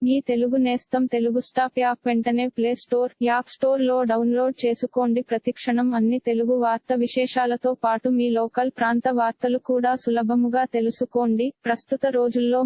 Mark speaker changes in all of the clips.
Speaker 1: మీ తెలుగు నేస్తం Telugu stop app వెంటనే play store, app store లో డౌన్లోడ్ చేసుకోండి. ప్రతిక్షణం అన్ని తెలుగు వార్త విశేషాలతో పాటు మీ లోకల్ ప్రాంత వార్తలు కూడా సులభముగా తెలుసుకోండి. ప్రస్తుత రోజుల్లో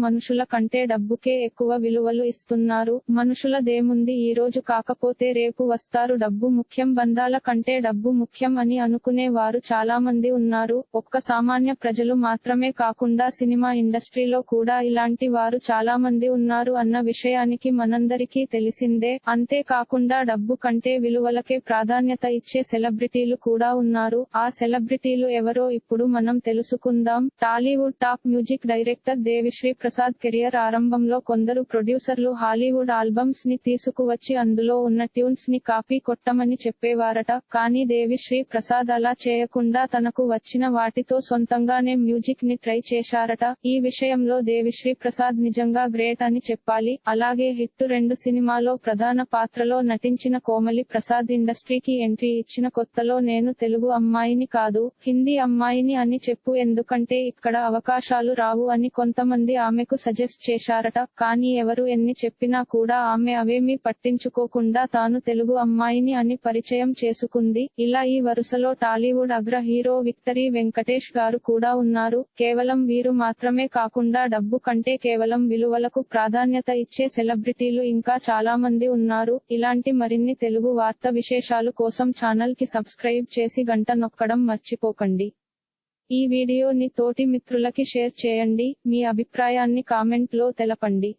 Speaker 1: మనుషుల కంటే డబ్బుకే ఎక్కువ విలువలు ఇస్తున్నారు. మనుషులదేముంది, ఈ రోజు కాకపోతే రేపు వస్తారు, డబ్బు ముఖ్యం, బంధాల కంటే డబ్బు ముఖ్యం అని అనుకునే వారు చాలా మంది ఉన్నారు. ఒక్క సామాన్య ప్రజలు మాత్రమే కాకుండా సినిమా ఇండస్ట్రీలో కూడా ఇలాంటి వారు చాలా మంది ఉన్నారు అన్న విషయానికి మనందరికీ తెలిసిందే. అంతేకాకుండా డబ్బు కంటే విలువలకే ప్రాధాన్యత ఇచ్చే సెలబ్రిటీలు కూడా ఉన్నారు. ఆ సెలబ్రిటీలు ఎవరో ఇప్పుడు మనం తెలుసుకుందాం. Tollywood top music director Devi Sri Prasad career ఆరంభంలో కొందరు ప్రొడ్యూసర్లు హాలీవుడ్ ఆల్బమ్స్ ని తీసుకువచ్చి అందులో ఉన్న ట్యూన్స్ ని కాపీ కొట్టమని చెప్పేవారట. కానీ దేవిశ్రీ ప్రసాద్ అలా చేయకుండా తనకు వచ్చిన వాటితో సొంతంగానే మ్యూజిక్ ని ట్రై చేశారట. ఈ విషయంలో దేవిశ్రీ ప్రసాద్ నిజంగా గ్రేట్ అని చెప్పాలి. అలాగే హిట్ 2 సినిమాలో ప్రధాన పాత్రలో నటించిన కోమలి ప్రసాద్ ఇండస్ట్రీకి ఎంట్రీ ఇచ్చిన కొత్తలో నేను తెలుగు అమ్మాయిని కాదు, హిందీ అమ్మాయిని అని చెప్పు, ఎందుకంటే ఇక్కడ అవకాశాలు రావు అని కొంతమంది ఆమెకు సజెస్ట్ చేశారట. కానీ ఎవరు ఎన్ని చెప్పినా కూడా ఆమె అవేమీ పట్టించుకోకుండా తాను తెలుగు అమ్మాయిని అని పరిచయం చేసుకుంది. ఇలా ఈ వరుసలో టాలీవుడ్ అగ్ర హీరో విక్టరీ వెంకటేష్ గారు కూడా ఉన్నారు. కేవలం వీరు మాత్రమే కాకుండా డబ్బు కంటే కేవలం విలువలకు ప్రాధాన్యత ఇచ్చే సెలబ్రిటీలు ఇంకా చాలా మంది ఉన్నారు. ఇలాంటి మరిన్ని తెలుగు వార్త విశేషాలు కోసం ఛానల్ కి సబ్స్క్రైబ్ చేసి గంట నొక్కడం మర్చిపోకండి. ఈ వీడియోని తోటి మిత్రులకి షేర్ చేయండి. మీ అభిప్రాయాన్ని కామెంట్ లో తెలపండి.